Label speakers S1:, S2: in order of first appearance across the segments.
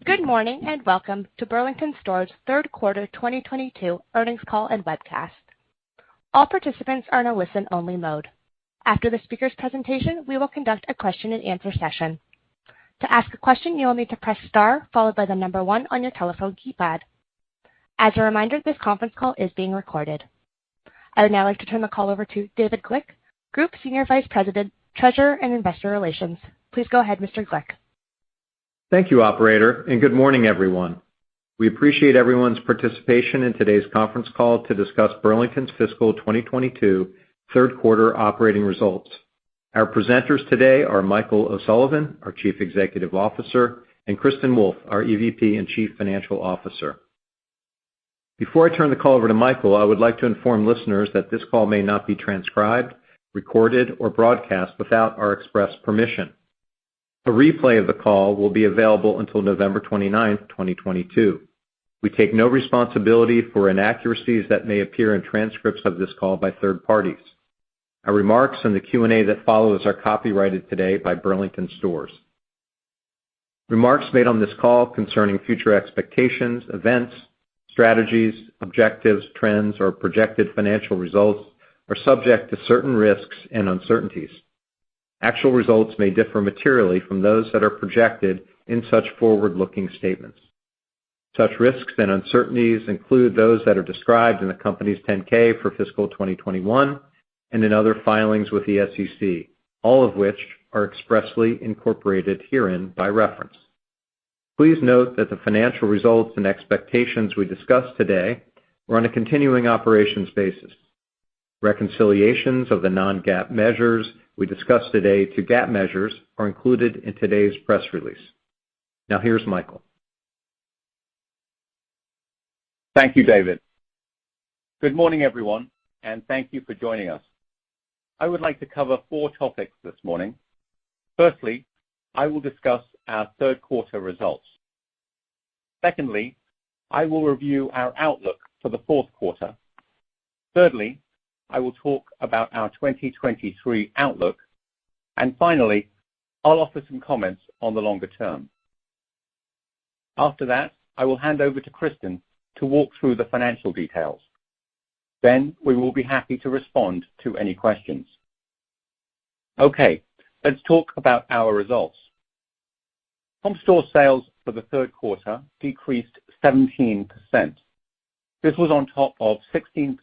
S1: Good morning, and welcome to Burlington Stores' third quarter 2022 earnings call and webcast. All participants are in a listen-only mode. After the speaker's presentation, we will conduct a question-and-answer session. To ask a question, you will need to press star followed by the number 1 on your telephone keypad. As a reminder, this conference call is being recorded. I would now like to turn the call over to David Glick, Group Senior Vice President, Treasurer, and Investor Relations. Please go ahead, Mr. Glick.
S2: Thank you, operator, and good morning, everyone. We appreciate everyone's participation in today's conference call to discuss Burlington's fiscal 2022 third quarter operating results. Our presenters today are Michael O'Sullivan, our Chief Executive Officer, and Kristen Wolf, our EVP and Chief Financial Officer. Before I turn the call over to Michael, I would like to inform listeners that this call may not be transcribed, recorded, or broadcast without our express permission. A replay of the call will be available until November 29, 2022. We take no responsibility for inaccuracies that may appear in transcripts of this call by third parties. Our remarks and the Q&A that follows are copyrighted today by Burlington Stores. Remarks made on this call concerning future expectations, events, strategies, objectives, trends, or projected financial results are subject to certain risks and uncertainties. Actual results may differ materially from those that are projected in such forward-looking statements. Such risks and uncertainties include those that are described in the company's 10-K for fiscal 2021 and in other filings with the SEC, all of which are expressly incorporated herein by reference. Please note that the financial results and expectations we discuss today are on a continuing operations basis. Reconciliations of the non-GAAP measures we discuss today to GAAP measures are included in today's press release. Now here's Michael.
S3: Thank you, David. Good morning, everyone, and thank you for joining us. I would like to cover 4 topics this morning. Firstly, I will discuss our third quarter results. Secondly, I will review our outlook for the fourth quarter. Thirdly, I will talk about our 2023 outlook. And finally, I'll offer some comments on the longer term. After that, I will hand over to Kristen to walk through the financial details. Then we will be happy to respond to any questions. Okay, let's talk about our results. Comp store sales for the third quarter decreased 17%. This was on top of 16%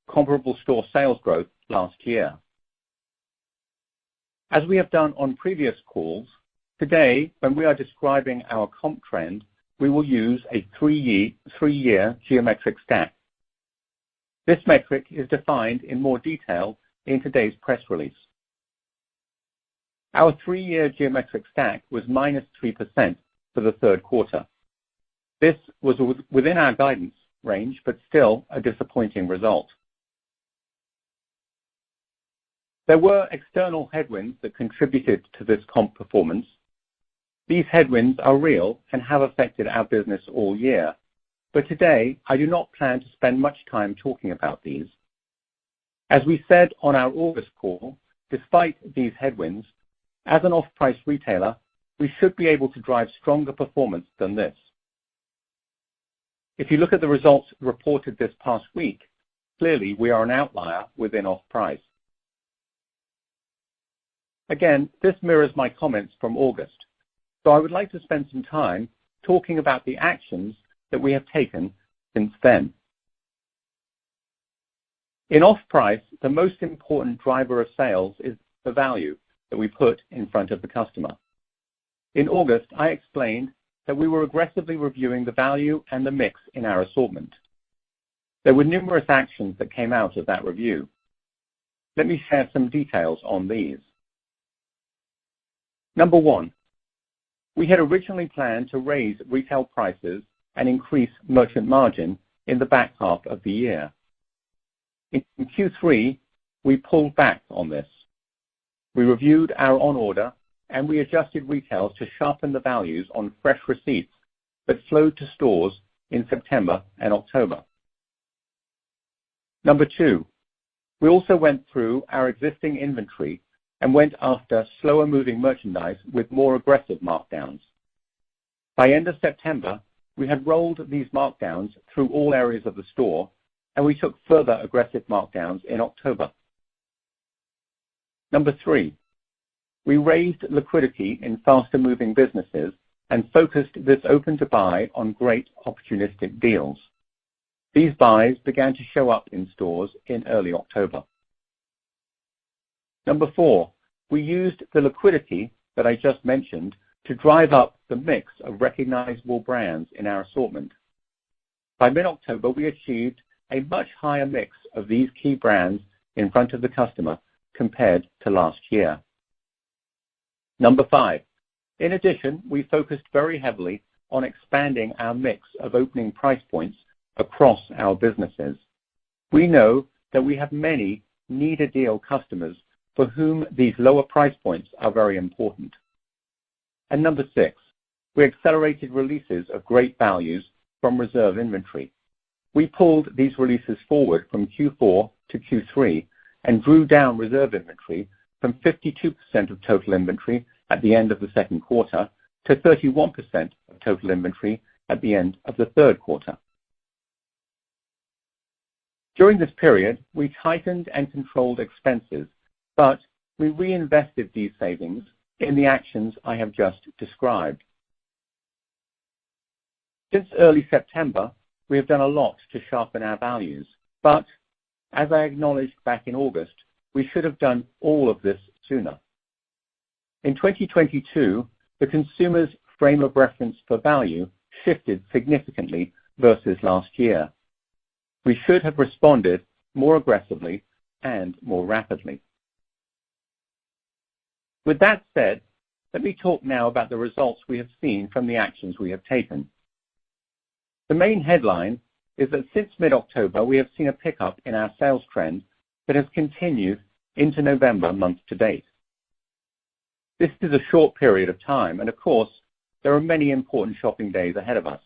S3: comparable store sales growth last year. As we have done on previous calls, today, when we are describing our comp trend, we will use a 3-year geometric stack. This metric is defined in more detail in today's press release. Our 3-year geometric stack was -3% for the third quarter. This was within our guidance range, but still a disappointing result. There were external headwinds that contributed to this comp performance. These headwinds are real and have affected our business all year, but today I do not plan to spend much time talking about these. As we said on our August call, despite these headwinds, as an off-price retailer, we should be able to drive stronger performance than this. If you look at the results reported this past week, clearly we are an outlier within off-price. Again, this mirrors my comments from August, so I would like to spend some time talking about the actions that we have taken since then. In off-price, the most important driver of sales is the value that we put in front of the customer. In August, I explained that we were aggressively reviewing the value and the mix in our assortment. There were numerous actions that came out of that review. Let me share some details on these. Number 1, we had originally planned to raise retail prices and increase merchant margin in the back half of the year. In Q3, we pulled back on this. We reviewed our on-order and we adjusted retails to sharpen the values on fresh receipts that flowed to stores in September and October. Number 2, we also went through our existing inventory and went after slower moving merchandise with more aggressive markdowns. By end of September, we had rolled these markdowns through all areas of the store, and we took further aggressive markdowns in October. Number 3, we raised liquidity in faster-moving businesses and focused this open-to-buy on great opportunistic deals. These buys began to show up in stores in early October. Number 4, we used the liquidity that I just mentioned to drive up the mix of recognizable brands in our assortment. By mid-October, we achieved a much higher mix of these key brands in front of the customer compared to last year. Number 5, in addition, we focused very heavily on expanding our mix of opening price points across our businesses. We know that we have many need-a-deal customers for whom these lower price points are very important. And number 6, we accelerated releases of great values from reserve inventory. We pulled these releases forward from Q4 to Q3 and drew down reserve inventory from 52% of total inventory at the end of the second quarter to 31% of total inventory at the end of the third quarter. During this period, we tightened and controlled expenses, but we reinvested these savings in the actions I have just described. Since early September, we have done a lot to sharpen our values, but as I acknowledged back in August, we should have done all of this sooner. In 2022, the consumer's frame of reference for value shifted significantly versus last year. We should have responded more aggressively and more rapidly. With that said, let me talk now about the results we have seen from the actions we have taken. The main headline is that since mid-October, we have seen a pickup in our sales trend that has continued into November month to date. This is a short period of time, and of course, there are many important shopping days ahead of us.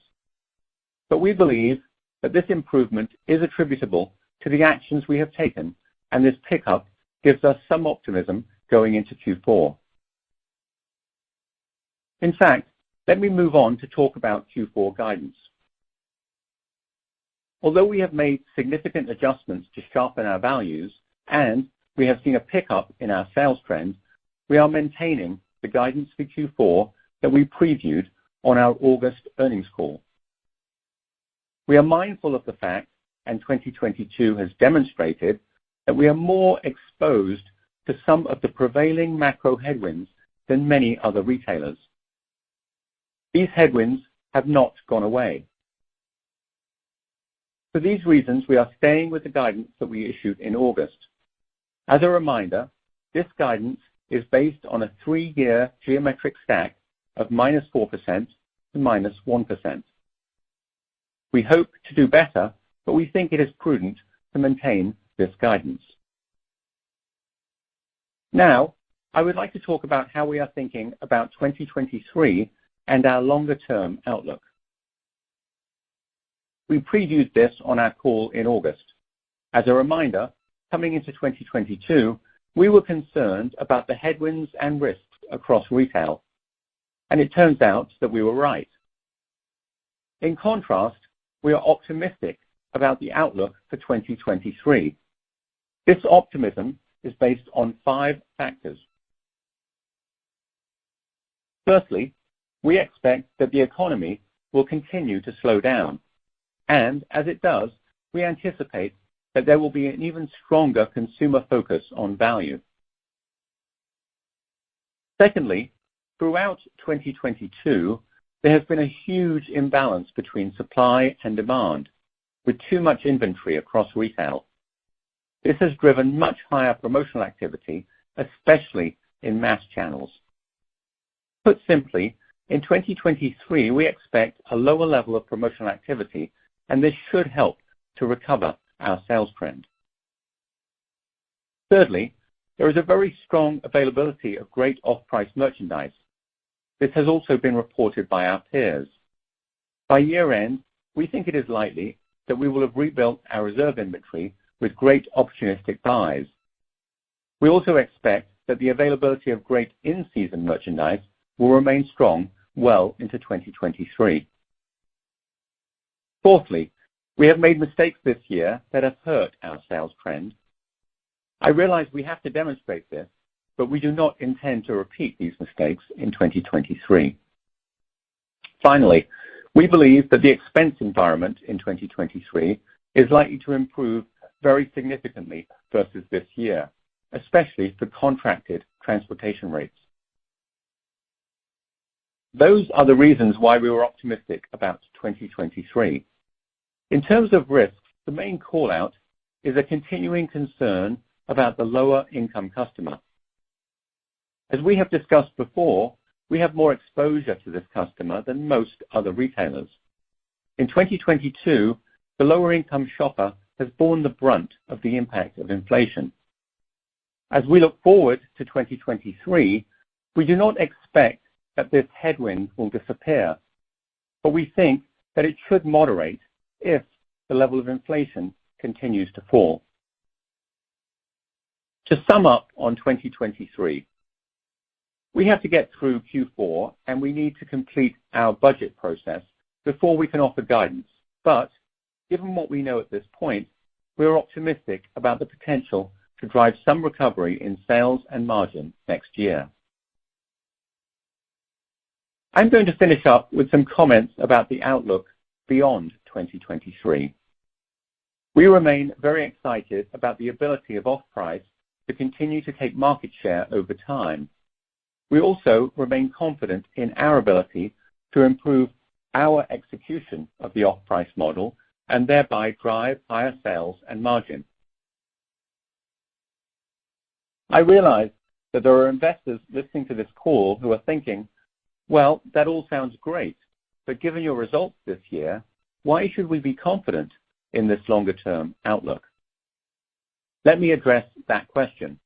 S3: But we believe that this improvement is attributable to the actions we have taken, and this pickup gives us some optimism going into Q4. In fact, let me move on to talk about Q4 guidance. Although we have made significant adjustments to sharpen our values and we have seen a pickup in our sales trend, we are maintaining the guidance for Q4 that we previewed on our August earnings call. We are mindful of the fact, and 2022 has demonstrated, that we are more exposed to some of the prevailing macro headwinds than many other retailers. These headwinds have not gone away. For these reasons, we are staying with the guidance that we issued in August. As a reminder, this guidance is based on a 3-year geometric stack of -4% to -1%. We hope to do better, but we think it is prudent to maintain this guidance. Now, I would like to talk about how we are thinking about 2023 and our longer-term outlook. We previewed this on our call in August. As a reminder, coming into 2022, we were concerned about the headwinds and risks across retail, and it turns out that we were right. In contrast, we are optimistic about the outlook for 2023. This optimism is based on 5 factors. Firstly, we expect that the economy will continue to slow down, and as it does, we anticipate that there will be an even stronger consumer focus on value. Secondly, throughout 2022, there has been a huge imbalance between supply and demand, with too much inventory across retail. This has driven much higher promotional activity, especially in mass channels. Put simply, in 2023, we expect a lower level of promotional activity, and this should help to recover our sales trend. Thirdly, there is a very strong availability of great off-price merchandise. This has also been reported by our peers. By year-end, we think it is likely that we will have rebuilt our reserve inventory with great opportunistic buys. We also expect that the availability of great in-season merchandise will remain strong well into 2023. Fourthly, we have made mistakes this year that have hurt our sales trend. I realize we have to demonstrate this, but we do not intend to repeat these mistakes in 2023. Finally, we believe that the expense environment in 2023 is likely to improve very significantly versus this year, especially for contracted transportation rates. Those are the reasons why we were optimistic about 2023. In terms of risks, the main call-out is a continuing concern about the lower-income customer. As we have discussed before, we have more exposure to this customer than most other retailers. In 2022, the lower-income shopper has borne the brunt of the impact of inflation. As we look forward to 2023, we do not expect that this headwind will disappear, but we think that it should moderate if the level of inflation continues to fall. To sum up on 2023, we have to get through Q4 and we need to complete our budget process before we can offer guidance. But given what we know at this point, we are optimistic about the potential to drive some recovery in sales and margin next year. I'm going to finish up with some comments about the outlook beyond 2023. We remain very excited about the ability of off-price to continue to take market share over time. We also remain confident in our ability to improve our execution of the off-price model and thereby drive higher sales and margin. I realize that there are investors listening to this call who are thinking, well, that all sounds great, but given your results this year, why should we be confident in this longer-term outlook? Let me address that question.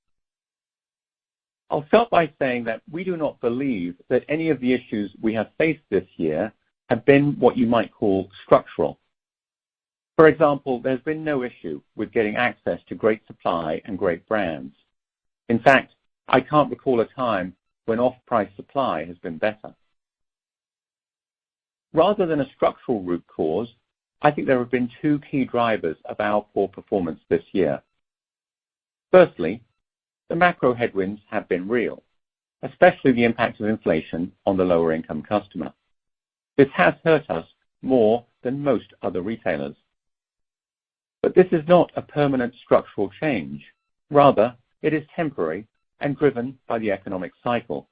S3: I'll start by saying that we do not believe that any of the issues we have faced this year have been what you might call structural. For example, there's been no issue with getting access to great supply and great brands. In fact, I can't recall a time when off-price supply has been better. Rather than a structural root cause, I think there have been two key drivers of our poor performance this year. Firstly, the macro headwinds have been real, especially the impact of inflation on the lower-income customer. This has hurt us more than most other retailers. But this is not a permanent structural change. Rather, it is temporary and driven by the economic cycle.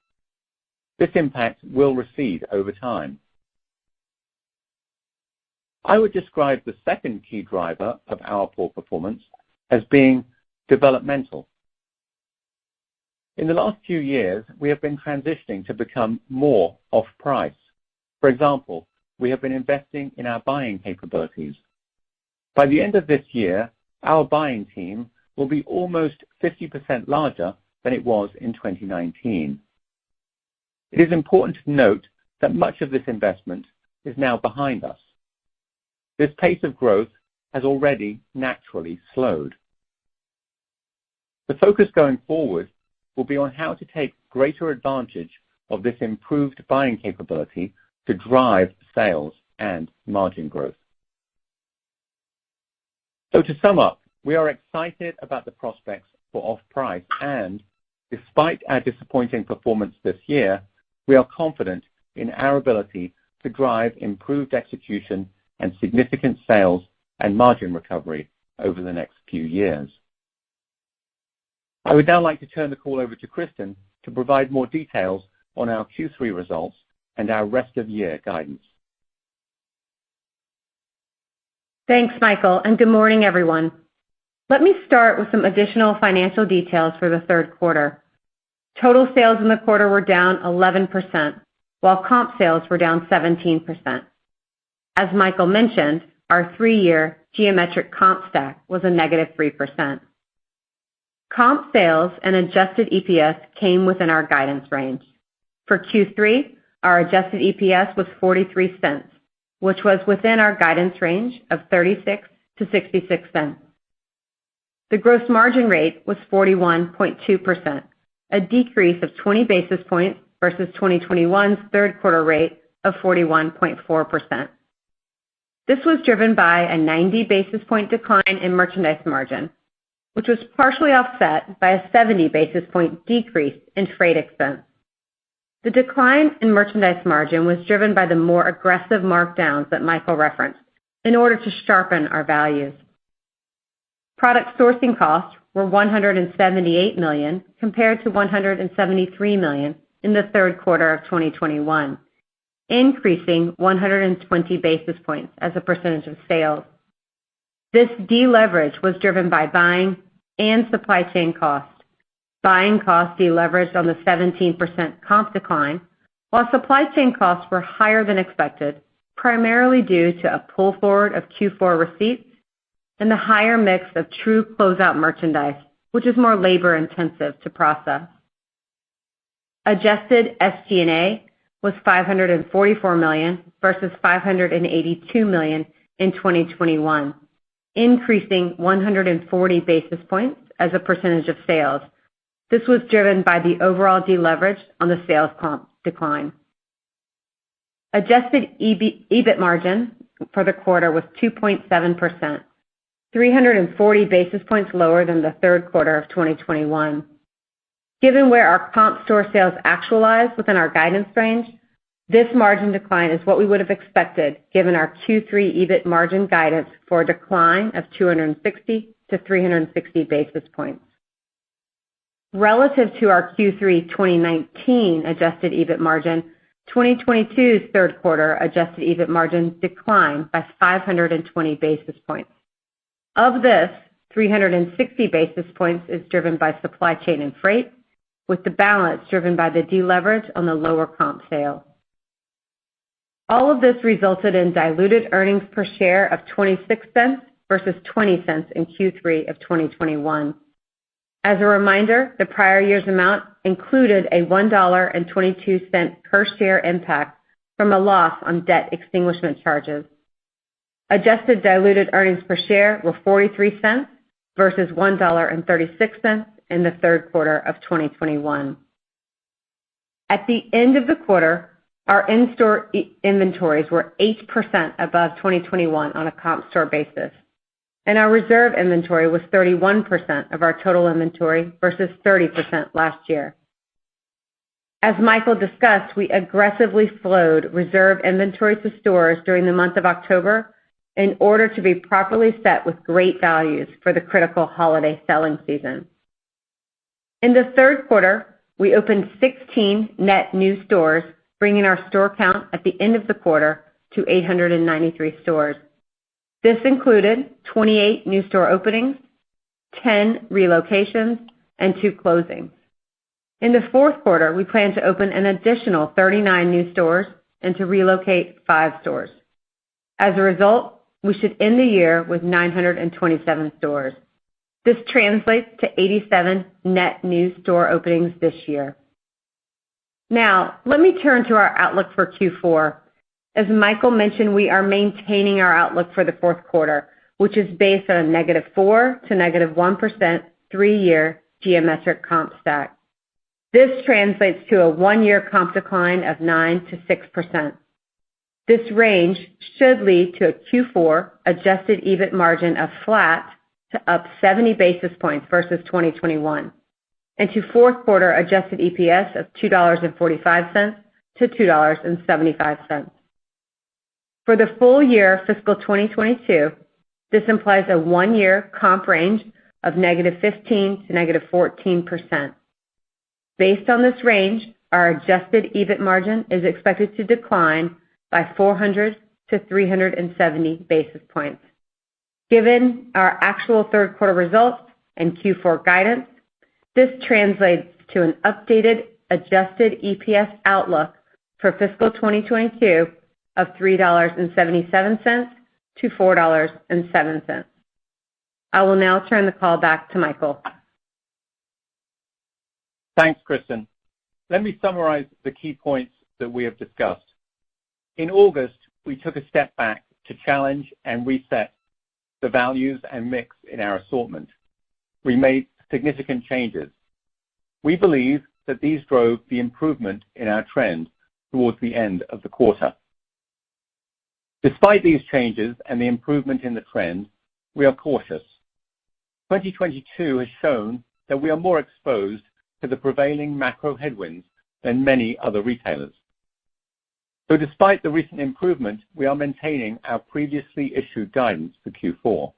S3: This impact will recede over time. I would describe the second key driver of our poor performance as being developmental. In the last few years, we have been transitioning to become more off-price. For example, we have been investing in our buying capabilities. By the end of this year, our buying team will be almost 50% larger than it was in 2019. It is important to note that much of this investment is now behind us. This pace of growth has already naturally slowed. The focus going forward will be on how to take greater advantage of this improved buying capability to drive sales and margin growth. So to sum up, we are excited about the prospects for off-price and, despite our disappointing performance this year, we are confident in our ability to drive improved execution and significant sales and margin recovery over the next few years. I would now like to turn the call over to Kristen to provide more details on our Q3 results and our rest of year guidance.
S4: Thanks, Michael, and good morning, everyone. Let me start with some additional financial details for the third quarter. Total sales in the quarter were down 11%, while comp sales were down 17%. As Michael mentioned, our 3-year geometric comp stack was a negative 3%. Comp sales and adjusted EPS came within our guidance range. For Q3, our adjusted EPS was 43 cents, which was within our guidance range of 36 to 66 cents. The gross margin rate was 41.2%, a decrease of 20 basis points versus 2021's third quarter rate of 41.4%. This was driven by a 90 basis point decline in merchandise margin, which was partially offset by a 70 basis point decrease in freight expense. The decline in merchandise margin was driven by the more aggressive markdowns that Michael referenced in order to sharpen our values. Product sourcing costs were $178 million compared to $173 million in the third quarter of 2021, increasing 120 basis points as a percentage of sales. This deleverage was driven by buying and supply chain costs. Buying costs deleveraged on the 17% comp decline, while supply chain costs were higher than expected, primarily due to a pull forward of Q4 receipts and the higher mix of true closeout merchandise, which is more labor intensive to process. Adjusted SG&A was $544 million versus $582 million in 2021, increasing 140 basis points as a percentage of sales. This was driven by the overall deleverage on the sales comp decline. Adjusted EBIT margin for the quarter was 2.7%, 340 basis points lower than the third quarter of 2021. Given where our comp store sales actualized within our guidance range, this margin decline is what we would have expected given our Q3 EBIT margin guidance for a decline of 260 to 360 basis points. Relative to our Q3 2019 adjusted EBIT margin, 2022's third quarter adjusted EBIT margin declined by 520 basis points. Of this, 360 basis points is driven by supply chain and freight, with the balance driven by the deleverage on the lower comp sales. All of this resulted in diluted earnings per share of 26 cents versus 20 cents in Q3 of 2021. As a reminder, the prior year's amount included a $1.22 per share impact from a loss on debt extinguishment charges. Adjusted diluted earnings per share were 43 cents versus $1.36 in the third quarter of 2021. At the end of the quarter, our in-store inventories were 8% above 2021 on a comp store basis, and our reserve inventory was 31% of our total inventory versus 30% last year. As Michael discussed, we aggressively flowed reserve inventory to stores during the month of October in order to be properly set with great values for the critical holiday selling season. In the third quarter, we opened 16 net new stores, bringing our store count at the end of the quarter to 893 stores. This included 28 new store openings, 10 relocations, and 2 closings. In the fourth quarter, we plan to open an additional 39 new stores and to relocate 5 stores. As a result, we should end the year with 927 stores. This translates to 87 net new store openings this year. Now, let me turn to our outlook for Q4. As Michael mentioned, we are maintaining our outlook for the fourth quarter, which is based on a -4% to -1% 3-year geometric comp stack. This translates to a 1-year comp decline of 9% to 6%. This range should lead to a Q4 adjusted EBIT margin of flat to up 70 basis points versus 2021, and to fourth quarter adjusted EPS of $2.45 to $2.75. For the full year fiscal 2022, this implies a 1-year comp range of -15% to -14%. Based on this range, our adjusted EBIT margin is expected to decline by 400 to 370 basis points. Given our actual third quarter results and Q4 guidance, this translates to an updated adjusted EPS outlook for fiscal 2022 of $3.77 to $4.07. I will now turn the call back to Michael.
S3: Thanks, Kristen. Let me summarize the key points that we have discussed. In August, we took a step back to challenge and reset the values and mix in our assortment. We made significant changes. We believe that these drove the improvement in our trend towards the end of the quarter. Despite these changes and the improvement in the trend, we are cautious. 2022 has shown that we are more exposed to the prevailing macro headwinds than many other retailers. So despite the recent improvement, we are maintaining our previously issued guidance for Q4.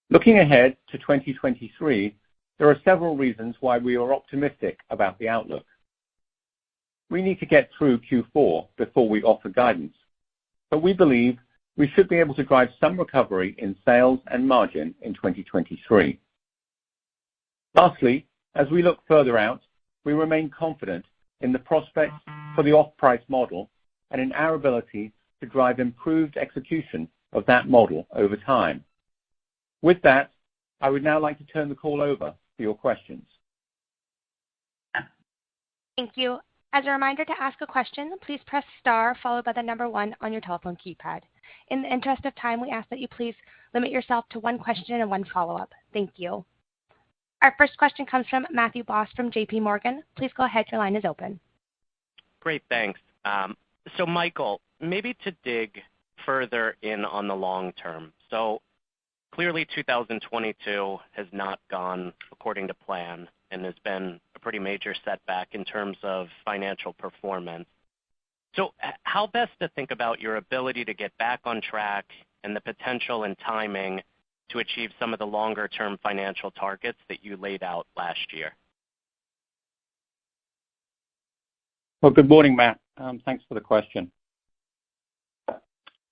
S3: Looking ahead to 2023, there are several reasons why we are optimistic about the outlook. We need to get through Q4 before we offer guidance, but we believe we should be able to drive some recovery in sales and margin in 2023. Lastly, as we look further out, we remain confident in the prospects for the off-price model and in our ability to drive improved execution of that model over time. With that, I would now like to turn the call over for your questions.
S1: Thank you. As a reminder, to ask a question, please press star followed by the number 1 on your telephone keypad. In the interest of time, we ask that you please limit yourself to one question and one follow-up. Thank you. Our first question comes from Matthew Boss from JP Morgan. Please go ahead. Your line is open.
S5: Great, thanks. So Michael, maybe to dig further in on the long term. So clearly 2022 has not gone according to plan and has been a pretty major setback in terms of financial performance. So how best to think about your ability to get back on track and the potential and timing to achieve some of the longer term financial targets that you laid out last year?
S3: Well, good morning, Matt. Thanks for the question.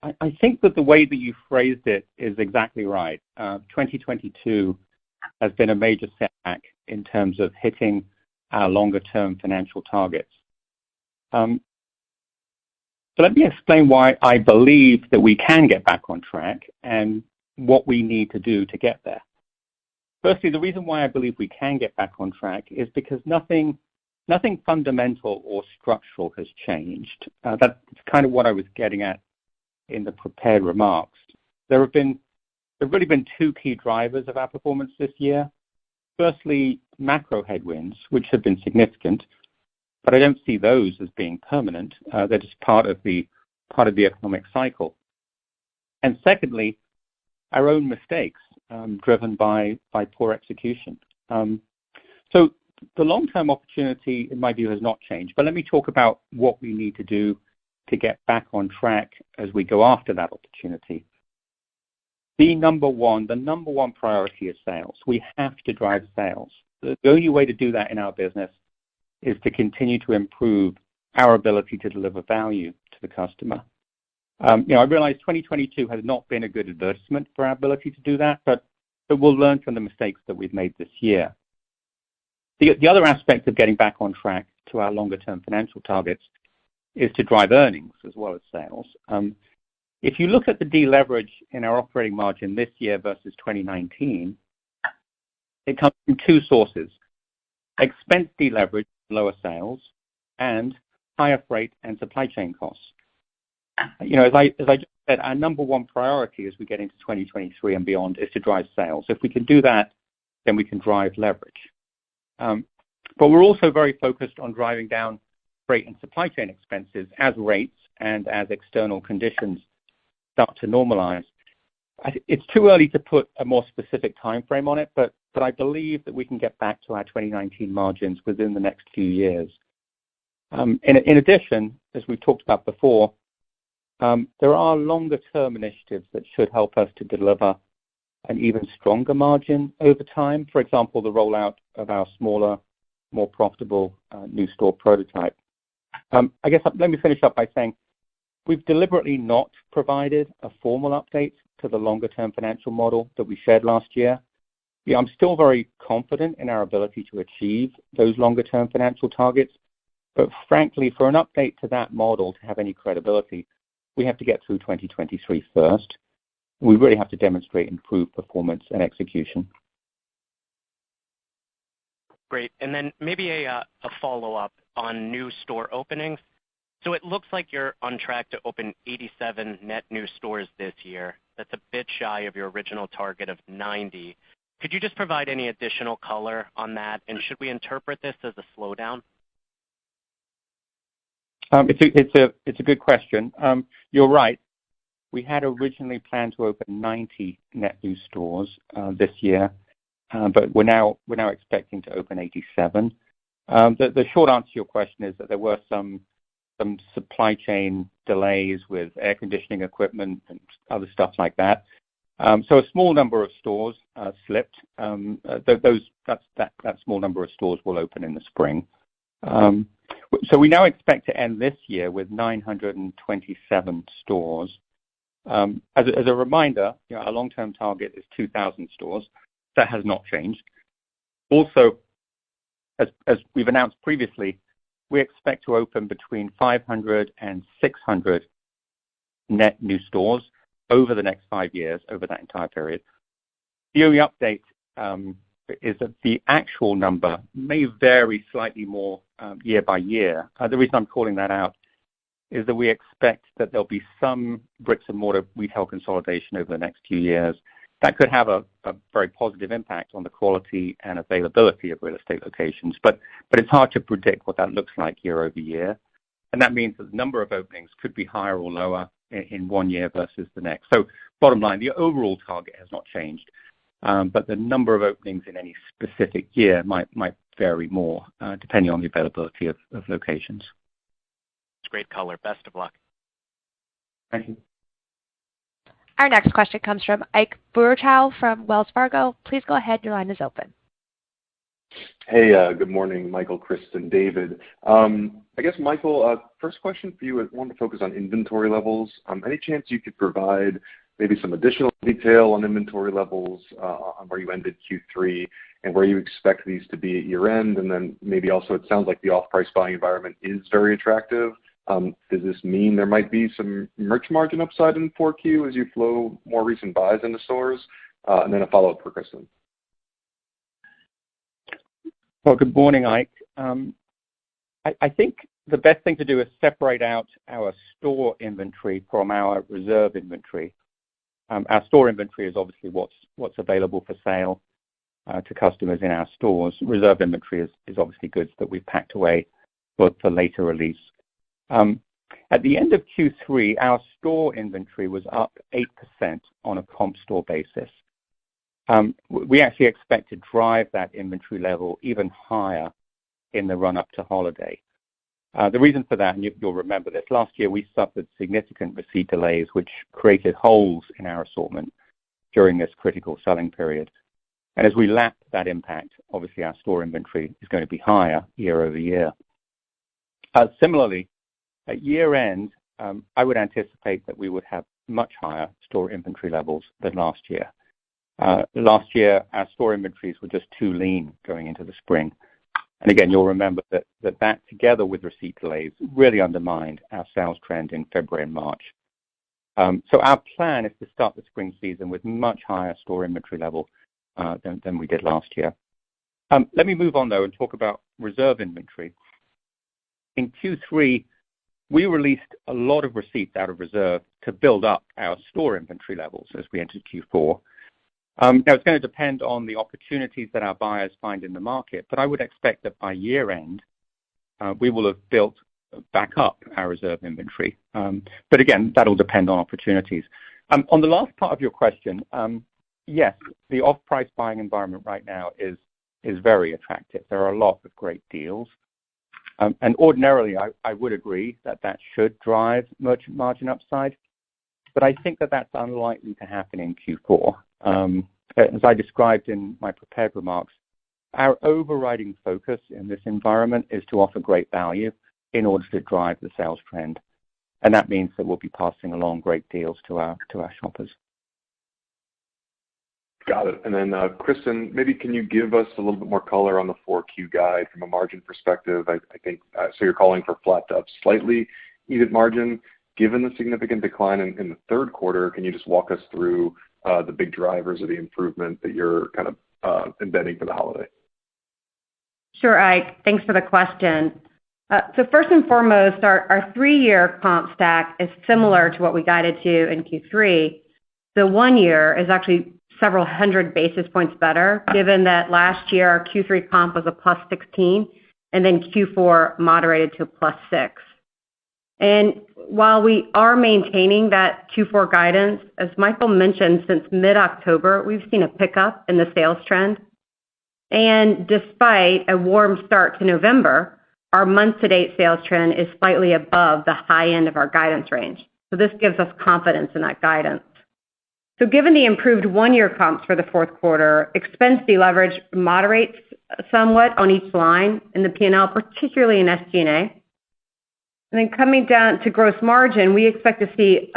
S3: I think that the way that you phrased it is exactly right. 2022 has been a major setback in terms of hitting our longer-term financial targets. So let me explain why I believe that we can get back on track and what we need to do to get there. Firstly, the reason why I believe we can get back on track is because nothing fundamental or structural has changed. That's kind of what I was getting at in the prepared remarks. There have really been two key drivers of our performance this year. Firstly, macro headwinds, which have been significant, but I don't see those as being permanent. They're just part of the economic cycle. And secondly, our own mistakes, driven by poor execution. So the long-term opportunity, in my view, has not changed. But let me talk about what we need to do to get back on track as we go after that opportunity. The number one priority is sales. We have to drive sales. The only way to do that in our business is to continue to improve our ability to deliver value to the customer. I realize 2022 has not been a good advertisement for our ability to do that, but we'll learn from the mistakes that we've made this year. The other aspect of getting back on track to our longer-term financial targets is to drive earnings as well as sales. If you look at the deleverage in our operating margin this year versus 2019, it comes from two sources: expense deleverage, lower sales, and higher freight and supply chain costs. As I just said, our number one priority as we get into 2023 and beyond is to drive sales. If we can do that, then we can drive leverage. But we're also very focused on driving down freight and supply chain expenses as rates and as external conditions start to normalize. It's too early to put a more specific time frame on it, but I believe that we can get back to our 2019 margins within the next few years. In addition, as we've talked about before, there are longer-term initiatives that should help us to deliver an even stronger margin over time. For example, the rollout of our smaller, more profitable new store prototype. I guess let me finish up by saying we've deliberately not provided a formal update to the longer-term financial model that we shared last year. I'm still very confident in our ability to achieve those longer-term financial targets, but frankly, for an update to that model to have any credibility, we have to get through 2023 first. We really have to demonstrate improved performance and execution.
S5: Great. And then maybe a follow-up on new store openings. So it looks like you're on track to open 87 net new stores this year. That's a bit shy of your original target of 90. Could you just provide any additional color on that? And should we interpret this as a slowdown?
S3: It's a good question. You're right. We had originally planned to open 90 net new stores this year, but we're now expecting to open 87. The short answer to your question is that there were some supply chain delays with air conditioning equipment and other stuff like that. So a small number of stores slipped. That small number of stores will open in the spring. So we now expect to end this year with 927 stores. As a reminder, our long-term target is 2,000 stores. That has not changed. Also, as we've announced previously, we expect to open between 500 and 600 net new stores over the next 5 years, over that entire period. The only update is that the actual number may vary slightly more year by year. The reason I'm calling that out is that we expect that there'll be some bricks and mortar retail consolidation over the next few years. That could have a very positive impact on the quality and availability of real estate locations, but it's hard to predict what that looks like year over year. And that means that the number of openings could be higher or lower in 1 year versus the next. So bottom line, the overall target has not changed, but the number of openings in any specific year might vary more depending on the availability of locations.
S5: It's great color. Best of luck.
S3: Thank you.
S1: Our next question comes from Ike Boruchow from Wells Fargo. Please go ahead. Your line is open.
S6: Hey, good morning, Michael, Kristen, David. I guess, Michael, first question for you, I want to focus on inventory levels. Any chance you could provide maybe some additional detail on inventory levels on where you ended Q3 and where you expect these to be at year-end? And then maybe also it sounds like the off-price buying environment is very attractive. Does this mean there might be some merch margin upside in 4Q as you flow more recent buys into stores? And then a follow-up for Kristen.
S3: Well, good morning, Ike. I think the best thing to do is separate out our store inventory from our reserve inventory. Our store inventory is obviously what's available for sale to customers in our stores. Reserve inventory is obviously goods that we've packed away for later release. At the end of Q3, our store inventory was up 8% on a comp store basis. We actually expect to drive that inventory level even higher in the run-up to holiday. The reason for that, and you'll remember this, last year we suffered significant receipt delays, which created holes in our assortment during this critical selling period. And as we lap that impact, obviously our store inventory is going to be higher year over year. Similarly, at year end, I would anticipate that we would have much higher store inventory levels than last year. Last year, our store inventories were just too lean going into the spring. And again, you'll remember that together with receipt delays really undermined our sales trend in February and March. So our plan is to start the spring season with much higher store inventory level than we did last year. Let me move on, though, and talk about reserve inventory. In Q3, we released a lot of receipts out of reserve to build up our store inventory levels as we entered Q4. Now, it's going to depend on the opportunities that our buyers find in the market, but I would expect that by year end, we will have built back up our reserve inventory. But again, that'll depend on opportunities. On the last part of your question, yes, the off-price buying environment right now is very attractive. There are a lot of great deals. And ordinarily, I would agree that should drive merchant margin upside, but I think that that's unlikely to happen in Q4. As I described in my prepared remarks, our overriding focus in this environment is to offer great value in order to drive the sales trend. And that means that we'll be passing along great deals to our shoppers.
S6: Got it. And then, Kristen, maybe can you give us a little bit more color on the 4Q guide from a margin perspective? I think so you're calling for flat to up slightly EBIT margin. Given the significant decline in the third quarter, can you just walk us through the big drivers of the improvement that you're kind of embedding for the holiday?
S4: Sure, Ike. Thanks for the question. So first and foremost, our 3-year comp stack is similar to what we guided to in Q3. The 1 year is actually several hundred basis points better, given that last year our Q3 comp was a +16, and then Q4 moderated to +6. And while we are maintaining that Q4 guidance, as Michael mentioned, since mid-October, we've seen a pickup in the sales trend. And despite a warm start to November, our month-to-date sales trend is slightly above the high end of our guidance range. So this gives us confidence in that guidance. So given the improved one-year comps for the fourth quarter, expense deleverage moderates somewhat on each line in the P&L, particularly in SG&A. And then coming down to gross margin, we expect to see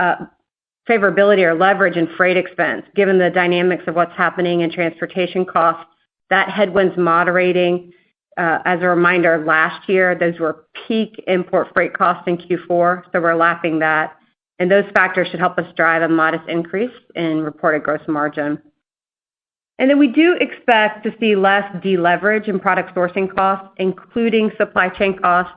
S4: favorability or leverage in freight expense, given the dynamics of what's happening in transportation costs. That headwind's moderating. As a reminder, last year, those were peak import freight costs in Q4, so we're lapping that. And those factors should help us drive a modest increase in reported gross margin. And then we do expect to see less deleverage in product sourcing costs, including supply chain costs,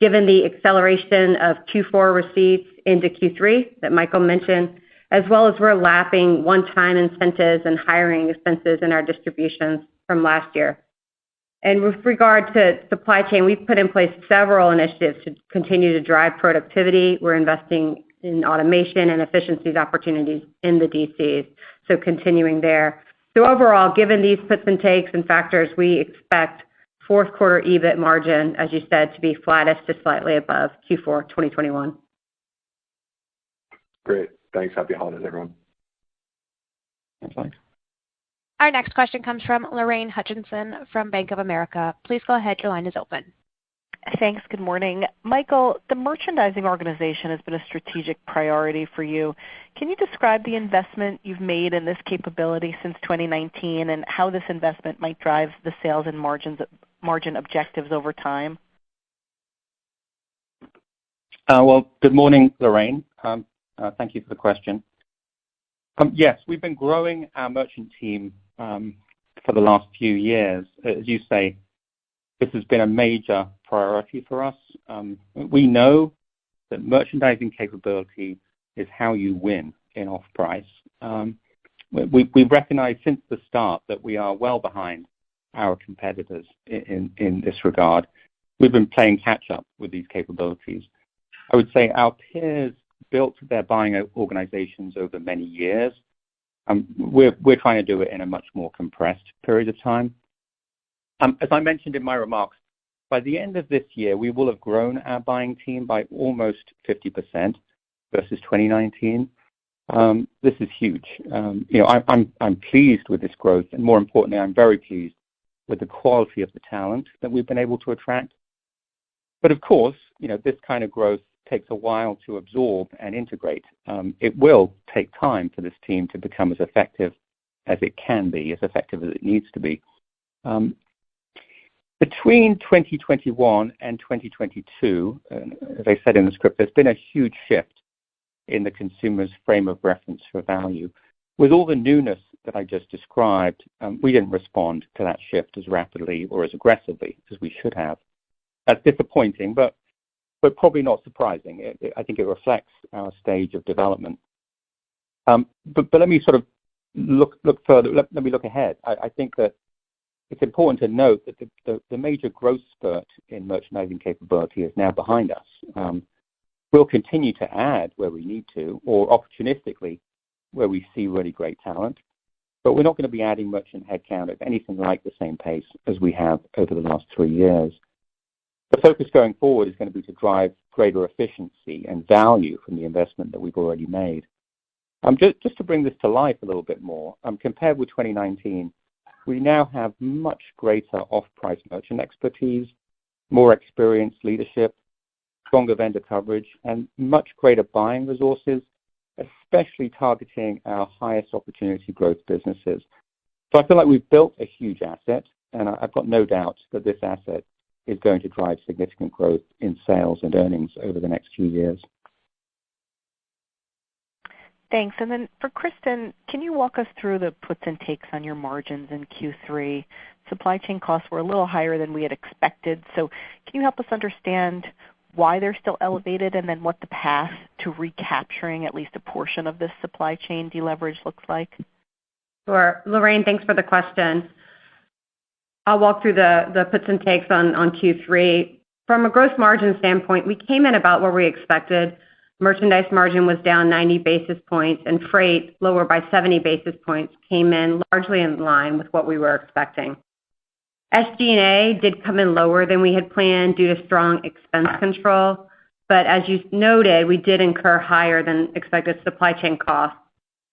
S4: given the acceleration of Q4 receipts into Q3 that Michael mentioned, as well as we're lapping one-time incentives and hiring expenses in our distributions from last year. And with regard to supply chain, we've put in place several initiatives to continue to drive productivity. We're investing in automation and efficiencies opportunities in the DCs, so continuing there. So overall, given these puts and takes and factors, we expect fourth quarter EBIT margin, as you said, to be flattest to slightly above Q4 2021.
S6: Great. Thanks. Happy holidays, everyone.
S3: Thanks, Mike.
S1: Our next question comes from Lorraine Hutchinson from Bank of America. Please go ahead. Your line is open.
S7: Thanks. Good morning. Michael, the merchandising organization has been a strategic priority for you. Can you describe the investment you've made in this capability since 2019 and how this investment might drive the sales and margin objectives over time?
S3: Well, good morning, Lorraine. Thank you for the question. Yes, we've been growing our merchant team for the last few years. As you say, this has been a major priority for us. We know that merchandising capability is how you win in off-price. We've recognized since the start that we are well behind our competitors in this regard. We've been playing catch-up with these capabilities. I would say our peers built their buying organizations over many years. We're trying to do it in a much more compressed period of time. As I mentioned in my remarks, by the end of this year, we will have grown our buying team by almost 50% versus 2019. This is huge. I'm pleased with this growth, and more importantly, I'm very pleased with the quality of the talent that we've been able to attract. But of course, this kind of growth takes a while to absorb and integrate. It will take time for this team to become as effective as it can be, as effective as it needs to be. Between 2021 and 2022, as I said in the script, there's been a huge shift in the consumer's frame of reference for value. With all the newness that I just described, we didn't respond to that shift as rapidly or as aggressively as we should have. That's disappointing, but probably not surprising. I think it reflects our stage of development. But let me sort of look further. Let me look ahead. I think that it's important to note that the major growth spurt in merchandising capability is now behind us. We'll continue to add where we need to, or opportunistically where we see really great talent, but we're not going to be adding merchant headcount at anything like the same pace as we have over the last 3 years. The focus going forward is going to be to drive greater efficiency and value from the investment that we've already made. Just to bring this to life a little bit more, compared with 2019, we now have much greater off-price merchant expertise, more experienced leadership, stronger vendor coverage, and much greater buying resources, especially targeting our highest opportunity growth businesses. So I feel like we've built a huge asset, and I've got no doubt that this asset is going to drive significant growth in sales and earnings over the next few years.
S7: Thanks. And then for Kristen, can you walk us through the puts and takes on your margins in Q3? Supply chain costs were a little higher than we had expected. So can you help us understand why they're still elevated and then what the path to recapturing at least a portion of this supply chain deleverage looks like?
S4: Sure. Lorraine, thanks for the question. I'll walk through the puts and takes on Q3. From a gross margin standpoint, we came in about where we expected. Merchandise margin was down 90 basis points, and freight, lower by 70 basis points, came in largely in line with what we were expecting. SG&A did come in lower than we had planned due to strong expense control, but as you noted, we did incur higher than expected supply chain costs.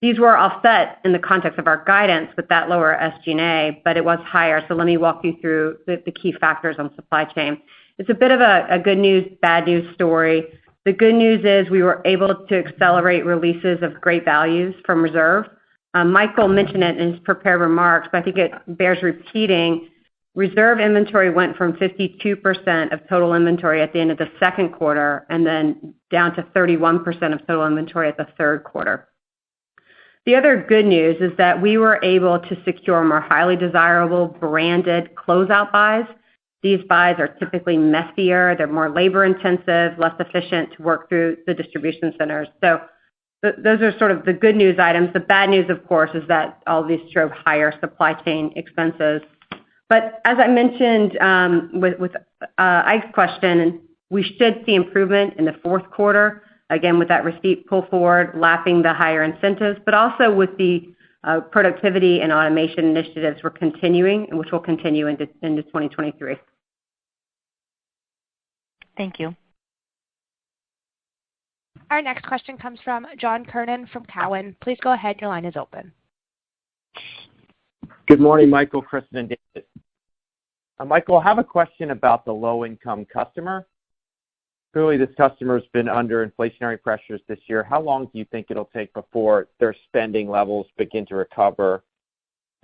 S4: These were offset in the context of our guidance with that lower SG&A, but it was higher. So let me walk you through the key factors on supply chain. It's a bit of a good news, bad news story. The good news is we were able to accelerate releases of great values from reserve. Michael mentioned it in his prepared remarks, but I think it bears repeating. Reserve inventory went from 52% of total inventory at the end of the second quarter and then down to 31% of total inventory at the third quarter. The other good news is that we were able to secure more highly desirable branded closeout buys. These buys are typically messier, they're more labor intensive, less efficient to work through the distribution centers. So those are sort of the good news items. The bad news, of course, is that all of these drove higher supply chain expenses. But as I mentioned with Ike's question, we should see improvement in the fourth quarter, again with that receipt pull forward, lapping the higher incentives, but also with the productivity and automation initiatives we're continuing, which will continue into 2023.
S7: Thank you.
S1: Our next question comes from John Kernan from Cowen. Please go ahead. Your line is open.
S8: Good morning, Michael, Kristen, and David. Michael, I have a question about the low-income customer. Clearly, this customer's been under inflationary pressures this year. How long do you think it'll take before their spending levels begin to recover?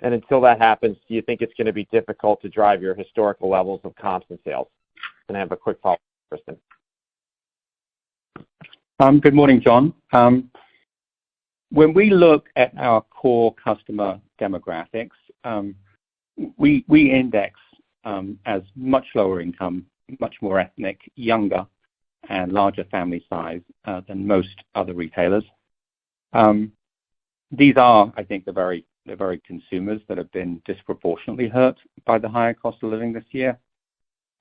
S8: And until that happens, do you think it's going to be difficult to drive your historical levels of comps and sales? And I have a quick follow-up, Kristen.
S3: Good morning, John. When we look at our core customer demographics, we index as much lower income, much more ethnic, younger, and larger family size than most other retailers. These are, I think, the very consumers that have been disproportionately hurt by the higher cost of living this year.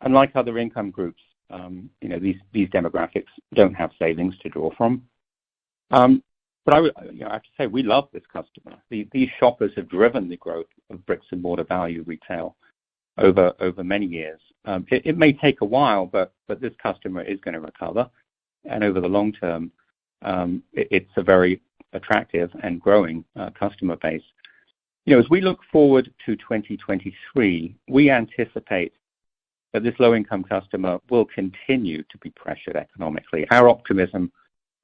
S3: Unlike other income groups, these demographics don't have savings to draw from. But I have to say, we love this customer. These shoppers have driven the growth of bricks and mortar value retail over many years. It may take a while, but this customer is going to recover. And over the long term, it's a very attractive and growing customer base. As we look forward to 2023, we anticipate that this low-income customer will continue to be pressured economically. Our optimism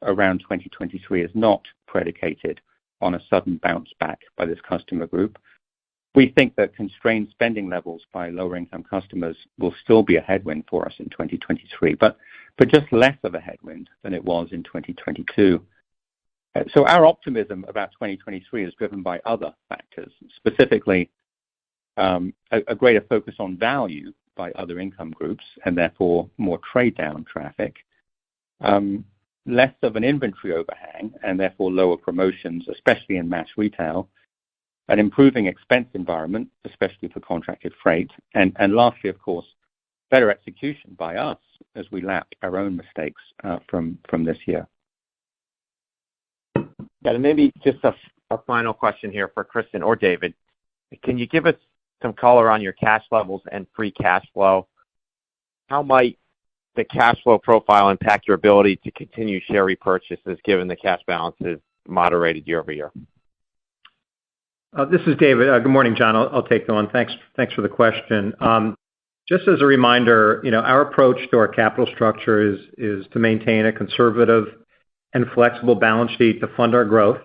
S3: around 2023 is not predicated on a sudden bounce back by this customer group. We think that constrained spending levels by lower-income customers will still be a headwind for us in 2023, but just less of a headwind than it was in 2022. So our optimism about 2023 is driven by other factors, specifically a greater focus on value by other income groups and therefore more trade-down traffic, less of an inventory overhang and therefore lower promotions, especially in mass retail, an improving expense environment, especially for contracted freight, and lastly, of course, better execution by us as we lap our own mistakes from this year.
S8: Yeah, and maybe just a final question here for Kristen or David. Can you give us some color on your cash levels and free cash flow? How might the cash flow profile impact your ability to continue share repurchases given the cash balance is moderated year over year?
S2: This is David. Good morning, John. I'll take that one. Thanks for the question. Just as a reminder, our approach to our capital structure is to maintain a conservative and flexible balance sheet to fund our growth.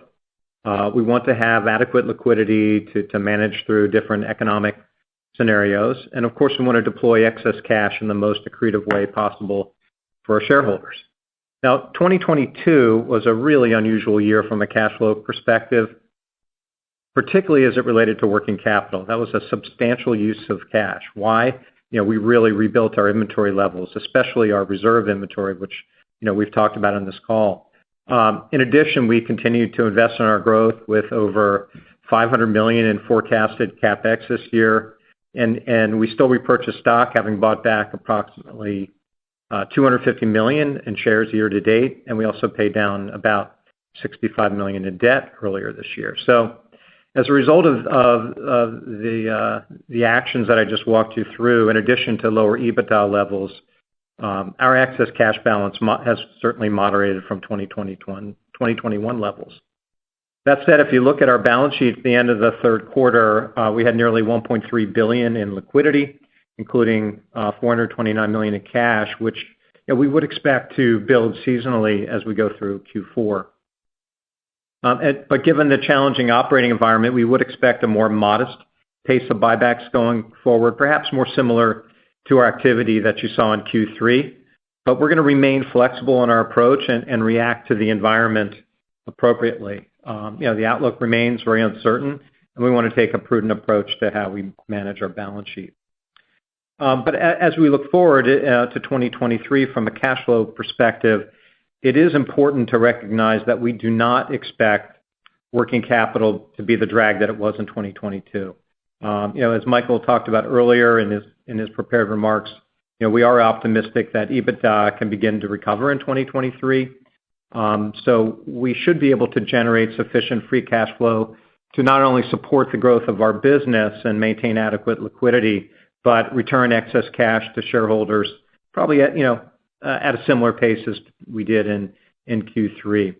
S2: We want to have adequate liquidity to manage through different economic scenarios. And of course, we want to deploy excess cash in the most accretive way possible for our shareholders. Now, 2022 was a really unusual year from a cash flow perspective, particularly as it related to working capital. That was a substantial use of cash. Why? We really rebuilt our inventory levels, especially our reserve inventory, which we've talked about on this call. In addition, we continued to invest in our growth with over $500 million in forecasted CapEx this year, and we still repurchase stock, having bought back approximately $250 million in shares year to date, and we also paid down about $65 million in debt earlier this year. So, as a result of the actions that I just walked you through, in addition to lower EBITDA levels, our excess cash balance has certainly moderated from 2021 levels. That said, if you look at our balance sheet at the end of the third quarter, we had nearly $1.3 billion in liquidity, including $429 million in cash, which we would expect to build seasonally as we go through Q4. But given the challenging operating environment, we would expect a more modest pace of buybacks going forward, perhaps more similar to our activity that you saw in Q3. But we're going to remain flexible in our approach and react to the environment appropriately. The outlook remains very uncertain, and we want to take a prudent approach to how we manage our balance sheet. But as we look forward to 2023 from a cash flow perspective, it is important to recognize that we do not expect working capital to be the drag that it was in 2022. As Michael talked about earlier in his prepared remarks, we are optimistic that EBITDA can begin to recover in 2023. So we should be able to generate sufficient free cash flow to not only support the growth of our business and maintain adequate liquidity, but return excess cash to shareholders, probably at a similar pace as we did in Q3.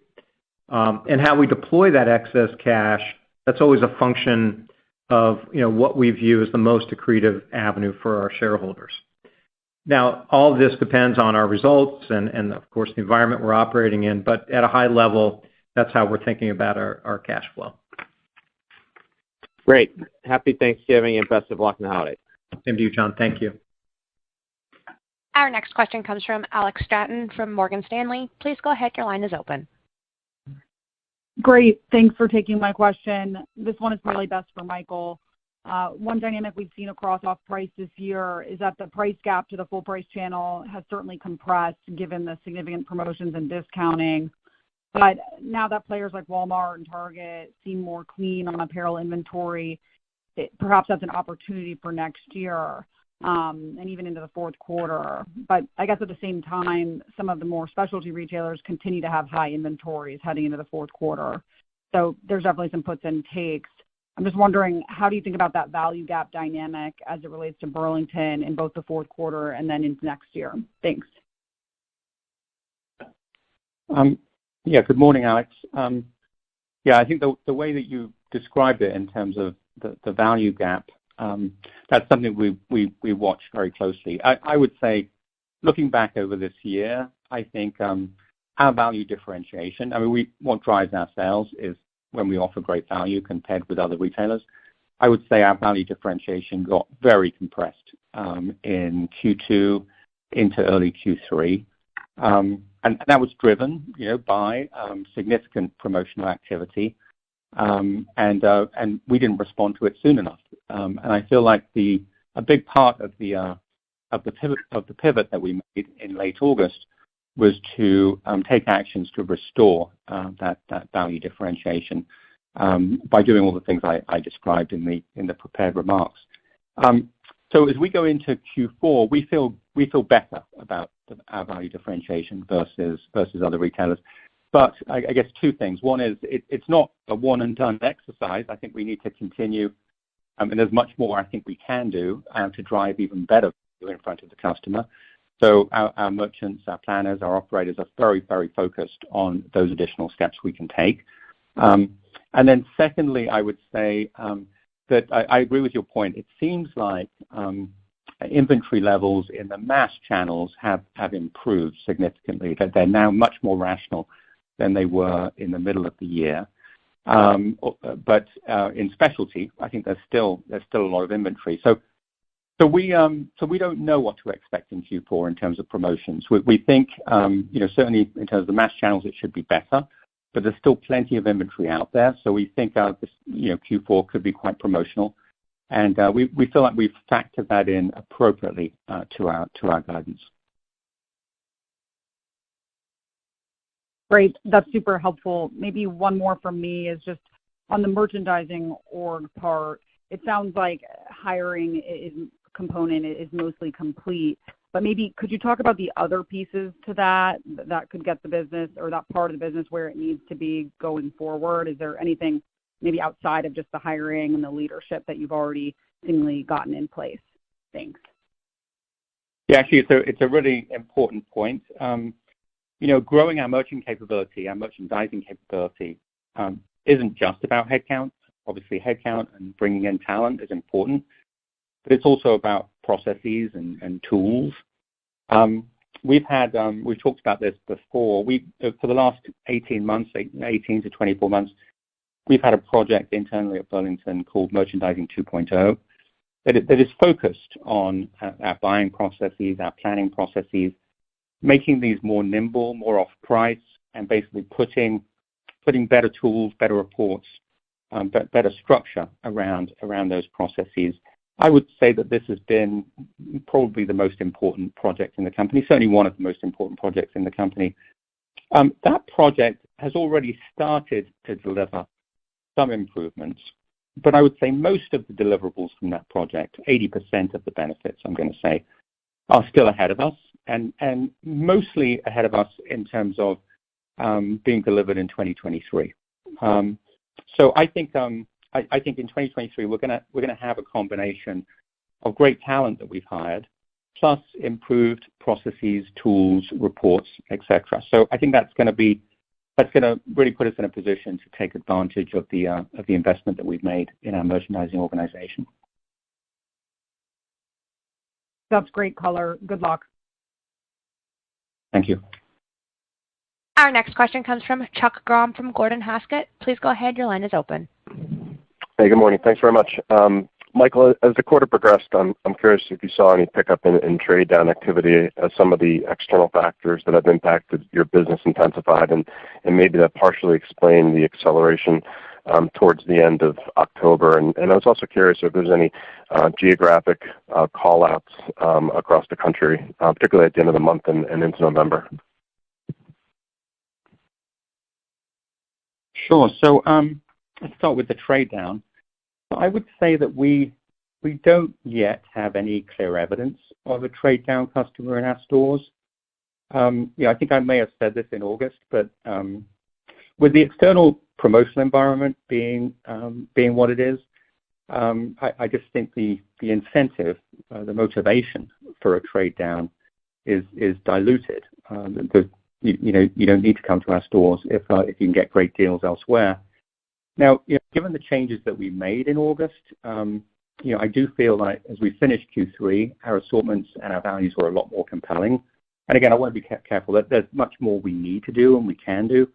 S2: And how we deploy that excess cash, that's always a function of what we view as the most accretive avenue for our shareholders. Now, all of this depends on our results and of course, the environment we're operating in, but at a high level, that's how we're thinking about our cash flow.
S8: Great. Happy Thanksgiving and best of luck in the holidays.
S2: Same to you, John. Thank you.
S1: Our next question comes from Alex Stratton from Morgan Stanley. Please go ahead. Your line is open.
S9: Great. Thanks for taking my question. This one is probably best for Michael. One dynamic we've seen across off-price this year is that the price gap to the full price channel has certainly compressed given the significant promotions and discounting. But now that players like Walmart and Target seem more clean on apparel inventory, perhaps that's an opportunity for next year, and even into the fourth quarter. But I guess at the same time, some of the more specialty retailers continue to have high inventories heading into the fourth quarter. So there's definitely some puts and takes. I'm just wondering, how do you think about that value gap dynamic as it relates to Burlington in both the fourth quarter and then into next year? Thanks.
S3: Good morning, Alex. I think the way that you described it in terms of the value gap, that's something we watch very closely. I would say, looking back over this year, I think our value differentiation, what drives our sales is when we offer great value compared with other retailers. I would say our value differentiation got very compressed in Q2 into early Q3. And that was driven, by significant promotional activity. And we didn't respond to it soon enough. And I feel like a big part of the pivot that we made in late August was to take actions to restore that value differentiation by doing all the things I described in the prepared remarks. So as we go into Q4, we feel better about our value differentiation versus other retailers. But I guess two things. One is it's not a one and done exercise. I think we need to continue, and there's much more I think we can do to drive even better value in front of the customer. So our merchants, our planners, our operators are very, very focused on those additional steps we can take. And then secondly, I would say that I agree with your point. It seems like inventory levels in the mass channels have improved significantly, that they're now much more rational than they were in the middle of the year. But in specialty, I think there's still a lot of inventory. So we don't know what to expect in Q4 in terms of promotions. We think certainly in terms of the mass channels it should be better, but there's still plenty of inventory out there. So we think this Q4 could be quite promotional, and we feel like we've factored that in appropriately to our guidance.
S9: Great, that's super helpful. Maybe one more from me is just On the merchandising org part, it sounds like hiring component is mostly complete. But maybe could you talk about the other pieces to that could get the business or that part of the business where it needs to be going forward? Is there anything maybe outside of just the hiring and the leadership that you've already seemingly gotten in place? Thanks.
S3: Yeah, actually, it's a really important point. Growing our merchandising capability isn't just about headcount. Obviously, headcount and bringing in talent is important, but it's also about processes and tools. We've talked about this before. For the last 18 to 24 months, we've had a project internally at Burlington called Merchandising 2.0 that is focused on our buying processes, our planning processes, making these more nimble, more off-price, and basically putting better tools, better reports, better structure around those processes. I would say that this has been probably the most important project in the company, certainly one of the most important projects in the company. That project has already started to deliver some improvements, but I would say most of the deliverables from that project, 80% of the benefits, I'm going to say, are still ahead of us, and mostly ahead of us in terms of being delivered in 2023. So I think in 2023 we're gonna have a combination of great talent that we've hired, plus improved processes, tools, reports, etc. So I think that's gonna really put us in a position to take advantage of the investment that we've made in our merchandising organization.
S9: That's great color. Good luck.
S3: Thank you.
S1: Our next question comes from Chuck Grom from Gordon Haskett. Please go ahead. Your line is open.
S10: Hey, good morning. Thanks very much. Michael, as the quarter progressed, I'm curious if you saw any pickup in trade down activity as some of the external factors that have impacted your business intensified, and maybe that partially explained the acceleration towards the end of October. And I was also curious if there's any geographic call-outs across the country, particularly at the end of the month and into November.
S3: Sure. So let's start with the trade down. I would say that we don't yet have any clear evidence of a trade down customer in our stores. I think I may have said this in August, but with the external promotional environment being what it is, I just think the incentive, the motivation for a trade down is diluted. You don't need to come to our stores if you can get great deals elsewhere. Now, given the changes that we made in August, I do feel like as we finish Q3, our assortments and our values were a lot more compelling. And again, I want to be careful that there's much more we need to do and we can do.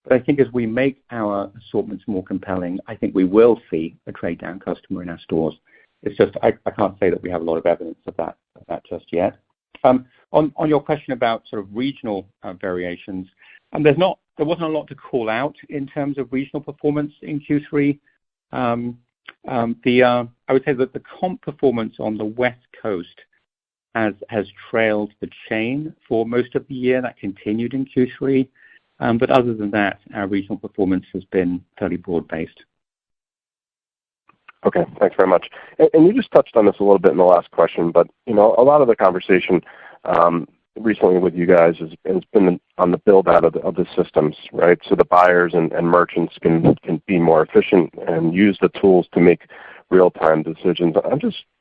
S3: But I think as we make our assortments more compelling, I think we will see a trade down customer in our stores. It's just I can't say that we have a lot of evidence of that just yet. On your question about sort of regional variations, there wasn't a lot to call out in terms of regional performance in Q3. I would say that the comp performance on the West Coast has trailed the chain for most of the year. That continued in Q3. But other than that, our regional performance has been fairly broad-based.
S10: Okay, thanks very much. And you just touched on this a little bit in the last question, but a lot of the conversation recently with you guys has been on the build out of the systems, right? So the buyers and merchants can be more efficient and use the tools to make real-time decisions.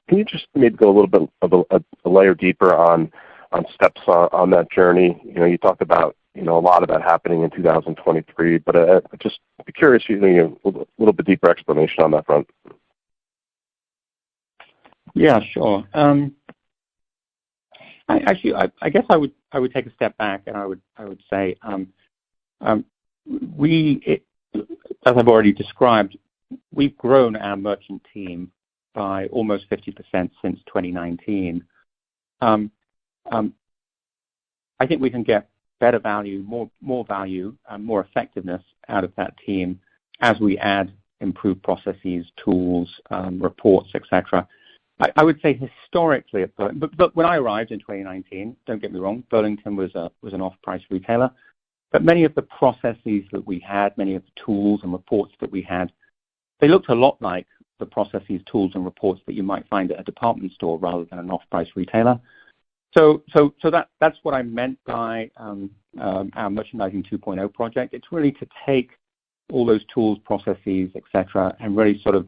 S10: Can you just maybe go a little bit of a layer deeper on steps on that journey? You talked about a lot of that happening in 2023, but just be curious, a little bit deeper explanation on that front.
S3: Yeah, sure. I guess I would take a step back and I would say as I've already described, we've grown our merchant team by almost 50% since 2019. I think we can get better value, more value, more effectiveness out of that team as we add improved processes, tools, reports, etc. I would say historically at Burlington, but when I arrived in 2019, don't get me wrong, Burlington was an off-price retailer, but many of the processes that we had, many of the tools and reports that we had they looked a lot like the processes, tools, and reports that you might find at a department store rather than an off-price retailer. So that's what I meant by our Merchandising 2.0 project. It's really to take all those tools, processes, et cetera, and really sort of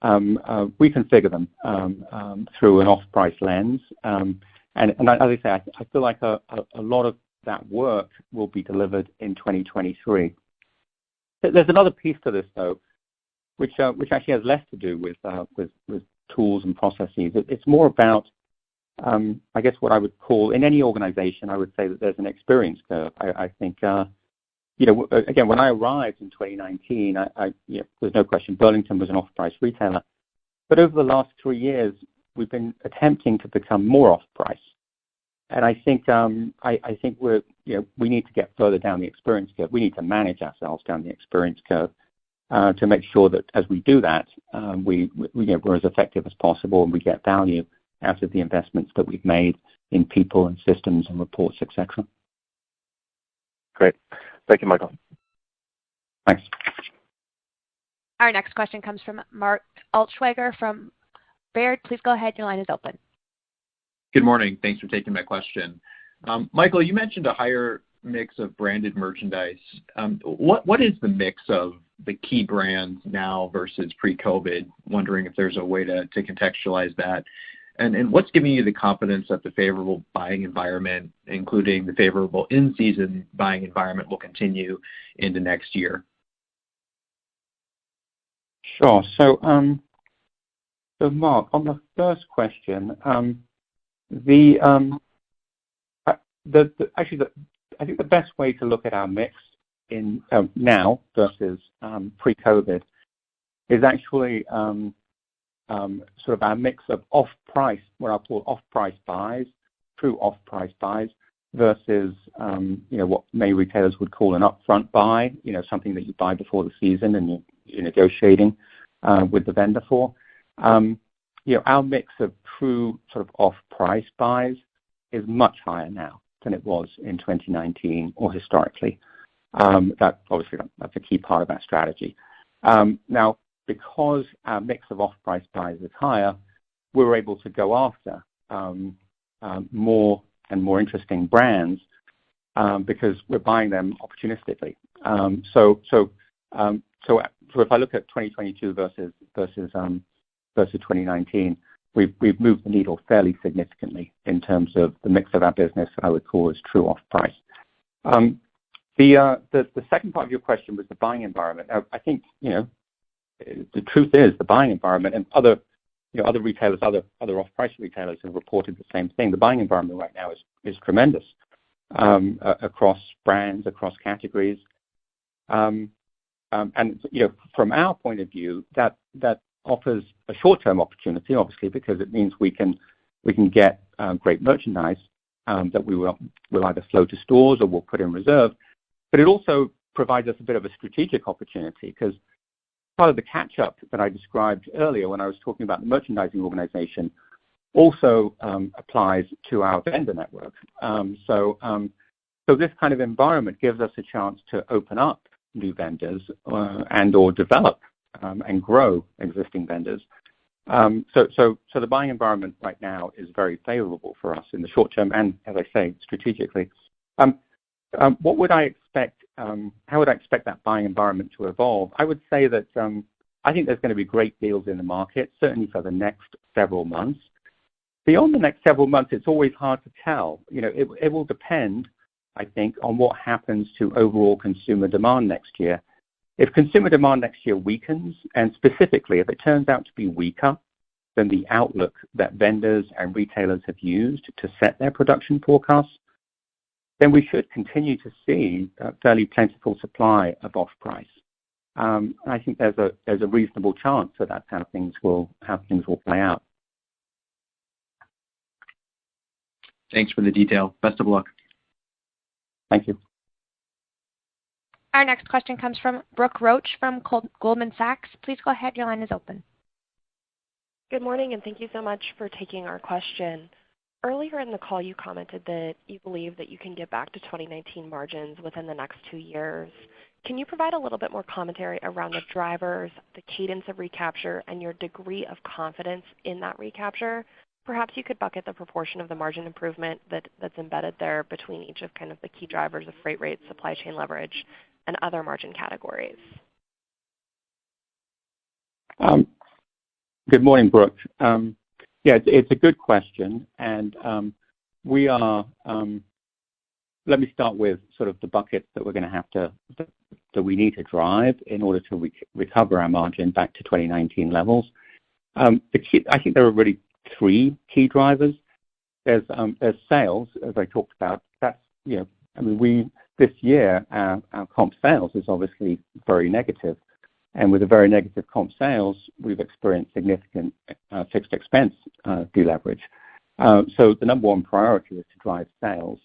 S3: reconfigure them through an off-price lens. And as I say, I feel like a lot of that work will be delivered in 2023. There's another piece to this, though, which actually has less to do with tools and processes. It's more about, I guess, what I would call, in any organization, I would say that there's an experience curve. I think, again, when I arrived in 2019, there's no question Burlington was an off-price retailer. But over the last 3 years, we've been attempting to become more off-price. And I think we need to get further down the experience curve. We need to manage ourselves down the experience curve to make sure that as we do that, we're as effective as possible and we get value out of the investments that we've made in people and systems and reports, et cetera.
S10: Great. Thank you, Michael.
S3: Thanks.
S1: Our next question comes from Mark Altschwager from Baird. Please go ahead. Your line is open.
S11: Good morning. Thanks for taking my question. Michael, you mentioned a higher mix of branded merchandise. What is the mix of the key brands now versus pre-COVID? Wondering if there's a way to contextualize that. And what's giving you the confidence that the favorable buying environment, including the favorable in-season buying environment, will continue into next year?
S3: Sure. So Mark, on the first question, I think the best way to look at our mix in now versus pre-COVID is actually sort of our mix of off-price, what I'll call off-price buys, true off-price buys, versus what many retailers would call an upfront buy, something that you buy before the season and you're negotiating with the vendor for. Our mix of true sort of off-price buys is much higher now than it was in 2019 or historically. That's a key part of our strategy. Now, because our mix of off-price buys is higher, we're able to go after more and more interesting brands because we're buying them opportunistically. So if I look at 2022 versus 2019, we've moved the needle fairly significantly in terms of the mix of our business that I would call as true off-price. The second part of your question was the buying environment. I think the truth is the buying environment, and other retailers, other off-price retailers have reported the same thing. The buying environment right now is tremendous across brands, across categories, and from our point of view, that offers a short-term opportunity, obviously, because it means we can get great merchandise that we will either flow to stores or we'll put in reserve. But it also provides us a bit of a strategic opportunity because part of the catch-up that I described earlier when I was talking about the merchandising organization also applies to our vendor network. So this kind of environment gives us a chance to open up new vendors and or develop and grow existing vendors. So the buying environment right now is very favorable for us in the short term and, as I say, strategically. What would I expect? How would I expect that buying environment to evolve? I would say that I think there's going to be great deals in the market, certainly for the next several months. Beyond the next several months, it's always hard to tell. It will depend, I think, on what happens to overall consumer demand next year. If consumer demand next year weakens, and specifically if it turns out to be weaker than the outlook that vendors and retailers have used to set their production forecasts, then we should continue to see a fairly plentiful supply of off-price. I think there's a reasonable chance that that's how things will play out.
S11: Thanks for the detail. Best of luck.
S3: Thank you.
S1: Our next question comes from Brooke Roach from Goldman Sachs. Please go ahead. Your line is open.
S12: Good morning, and thank you so much for taking our question. Earlier in the call, you commented that you believe that you can get back to 2019 margins within the next 2 years. Can you provide a little bit more commentary around the drivers, the cadence of recapture, and your degree of confidence in that recapture? Perhaps you could bucket the proportion of the margin improvement that's embedded there between each of kind of the key drivers of freight rates, supply chain leverage, and other margin categories.
S3: Good morning, Brooke. Yeah, it's a good question, and we are. Let me start with sort of the buckets that we're going to have that we need to drive in order to recover our margin back to 2019 levels. I think there are really 3 key drivers. There's sales, as I talked about. That's this year our comp sales is obviously very negative. And with a very negative comp sales, we've experienced significant fixed expense deleverage. So the number one priority is to drive sales.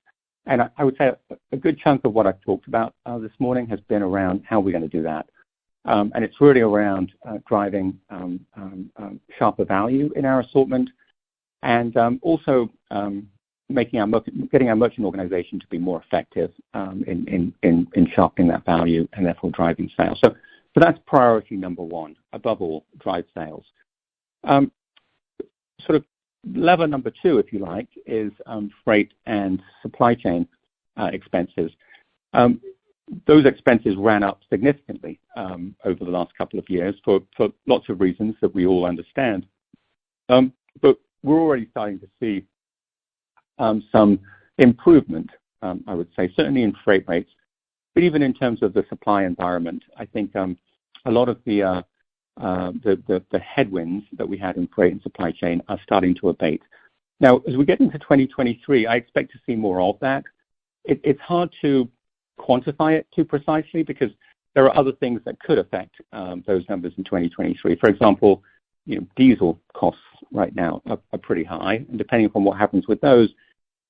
S3: And I would say a good chunk of what I've talked about this morning has been around how we're going to do that. And it's really around driving sharper value in our assortment and also getting our merchant organization to be more effective in sharpening that value and therefore driving sales. So that's priority number 1, above all, drive sales. Sort of lever number 2, if you like, is freight and supply chain expenses. Those expenses ran up significantly over the last couple of years for lots of reasons that we all understand. But we're already starting to see some improvement, I would say, certainly in freight rates. But even in terms of the supply environment, I think a lot of the headwinds that we had in freight and supply chain are starting to abate. Now, as we get into 2023, I expect to see more of that. It's hard to quantify it too precisely because there are other things that could affect those numbers in 2023. For example, diesel costs right now are pretty high, and depending upon what happens with those,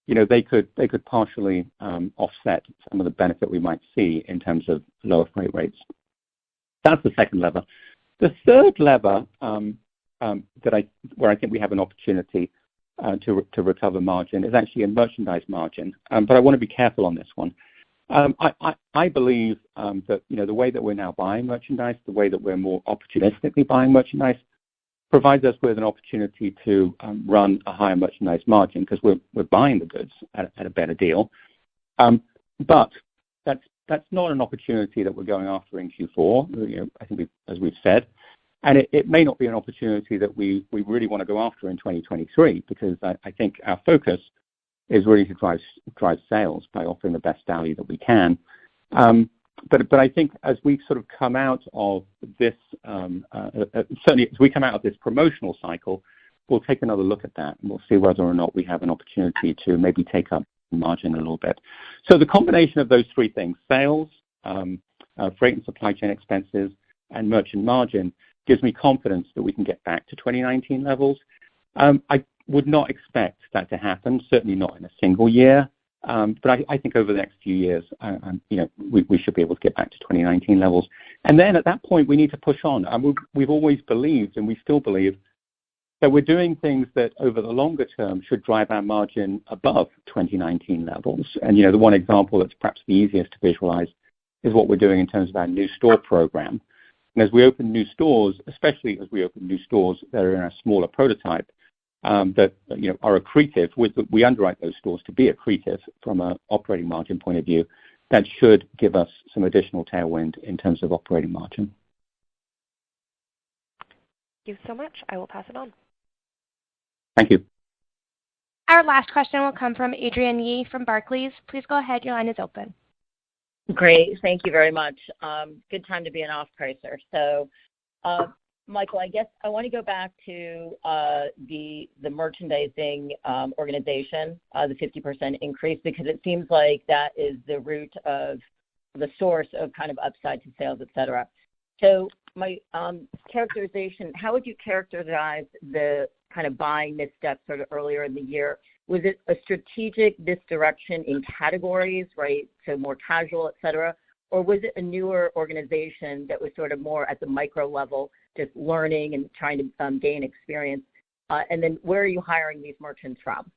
S3: they could partially offset some of the benefit we might see in terms of lower freight rates. That's the second lever. The third lever where I think we have an opportunity to recover margin is actually in merchandise margin. But I want to be careful on this one. I believe that the way that we're now buying merchandise, the way that we're more opportunistically buying merchandise, provides us with an opportunity to run a higher merchandise margin because we're buying the goods at a better deal. But that's not an opportunity that we're going after in Q4. I think as we've said, and it may not be an opportunity that we really want to go after in 2023 because I think our focus is really to drive sales by offering the best value that we can. But I think as we sort of come out of this, certainly as we come out of this promotional cycle, we'll take another look at that and we'll see whether or not we have an opportunity to maybe take up margin a little bit. So the combination of those 3 things, sales, freight and supply chain expenses, and merchant margin gives me confidence that we can get back to 2019 levels. I would not expect that to happen, certainly not in a single year. But I think over the next few years, we should be able to get back to 2019 levels. And then at that point, we need to push on. We've always believed, and we still believe, that we're doing things that over the longer term should drive our margin above 2019 levels. And, the one example that's perhaps the easiest to visualize is what we're doing in terms of our new store program. And as we open new stores, especially as we open new stores that are in a smaller prototype, that are accretive, we underwrite those stores to be accretive from an operating margin point of view. That should give us some additional tailwind in terms of operating margin.
S12: Thank you so much. I will pass it on.
S3: Thank you.
S1: Our last question will come from Adrienne Yih from Barclays. Please go ahead. Your line is open.
S13: Great. Thank you very much. Good time to be an off-pricer. So, Michael, I guess I want to go back to the merchandising organization, the 50% increase, because it seems like that is the root of the source of kind of upside to sales, et cetera. So my characterization, how would you characterize the kind of buying missteps sort of earlier in the year? Was it a strategic misdirection in categories, right, so more casual, et cetera? Or was it a newer organization that was sort of more at the micro level, just learning and trying to gain experience? And then where are you hiring these merchants from?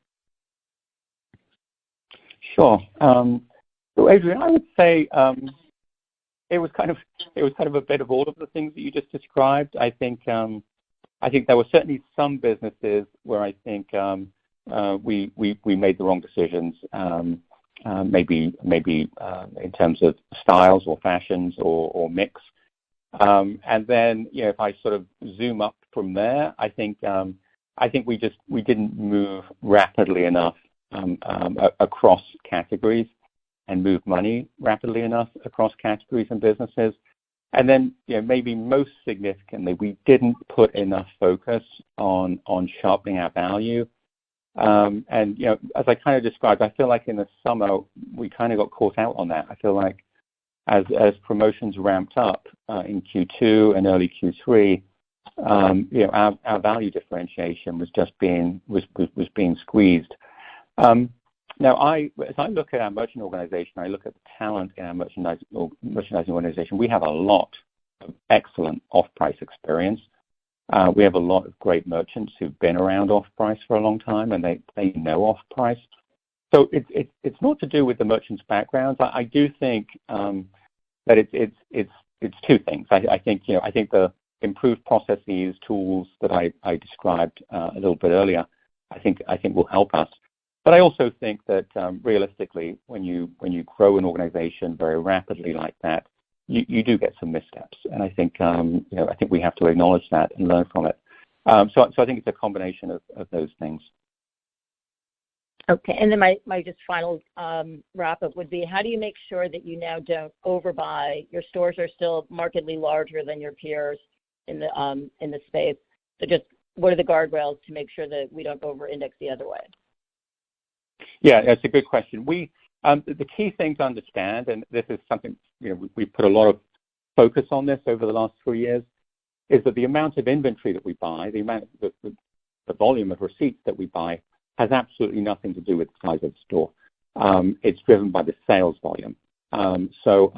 S3: Sure. So Adrian, I would say it was kind of a bit of all of the things that you just described. I think there were certainly some businesses where I think we made the wrong decisions. Maybe in terms of styles or fashions or mix. And then, if I sort of zoom up from there, I think we didn't move rapidly enough across categories and move money rapidly enough across categories and businesses. And then, maybe most significantly, we didn't put enough focus on sharpening our value. And as I kind of described, I feel like in the summer we kind of got caught out on that. I feel like as promotions ramped up in Q2 and early Q3, our value differentiation was just being squeezed. Now, as I look at our merchant organization, I look at the talent in our merchandising organization. We have a lot of excellent off-price experience. We have a lot of great merchants who've been around off-price for a long time, and they know off-price. So it's not to do with the merchants' backgrounds. I do think that it's two things. I think the improved processes, tools that I described a little bit earlier, I think will help us. But I also think that realistically, when you grow an organization very rapidly like that, you do get some missteps, and I think we have to acknowledge that and learn from it. So I think it's a combination of those things.
S13: Okay, and then my just final wrap up would be: how do you make sure that you now don't overbuy? Your stores are still markedly larger than your peers in the space. So just what are the guardrails to make sure that we don't over-index the other way?
S3: Yeah, that's a good question. The key thing to understand, and this is something we put a lot of focus on this over the last 3 years, is that the amount of inventory that we buy, the volume of receipts that we buy, has absolutely nothing to do with the size of the store. It's driven by the sales volume. So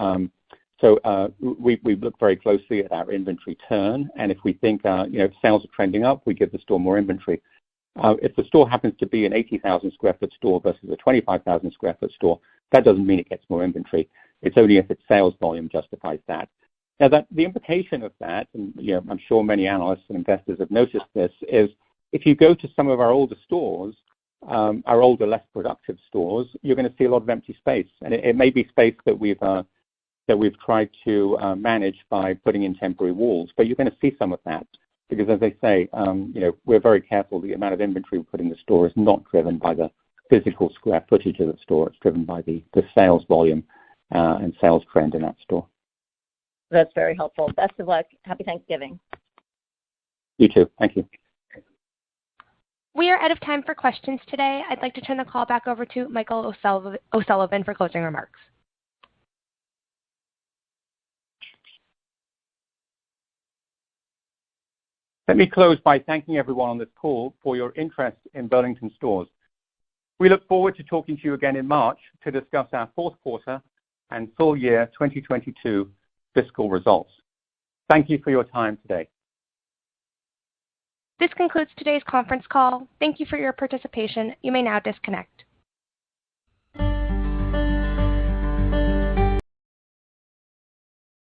S3: we look very closely at our inventory turn, and if we think if sales are trending up, we give the store more inventory. If the store happens to be an 80,000 square foot store versus a 25,000 square foot store, that doesn't mean it gets more inventory. It's only if its sales volume justifies that. Now, the implication of that, and I'm sure many analysts and investors have noticed this, is if you go to some of our older stores, our older, less productive stores, you're going to see a lot of empty space, and it may be space that we've tried to manage by putting in temporary walls, but you're going to see some of that. Because as I say, we're very careful. The amount of inventory we put in the store is not driven by the physical square footage of the store. It's driven by the sales volume and sales trend in that store.
S13: That's very helpful. Best of luck. Happy Thanksgiving.
S3: You too. Thank you.
S1: We are out of time for questions today. I'd like to turn the call back over to Michael O'Sullivan for closing remarks.
S3: Let me close by thanking everyone on this call for your interest in Burlington Stores. We look forward to talking to you again in March to discuss our fourth quarter and full year 2022 fiscal results. Thank you for your time today.
S1: This concludes today's conference call. Thank you for your participation. You may now disconnect.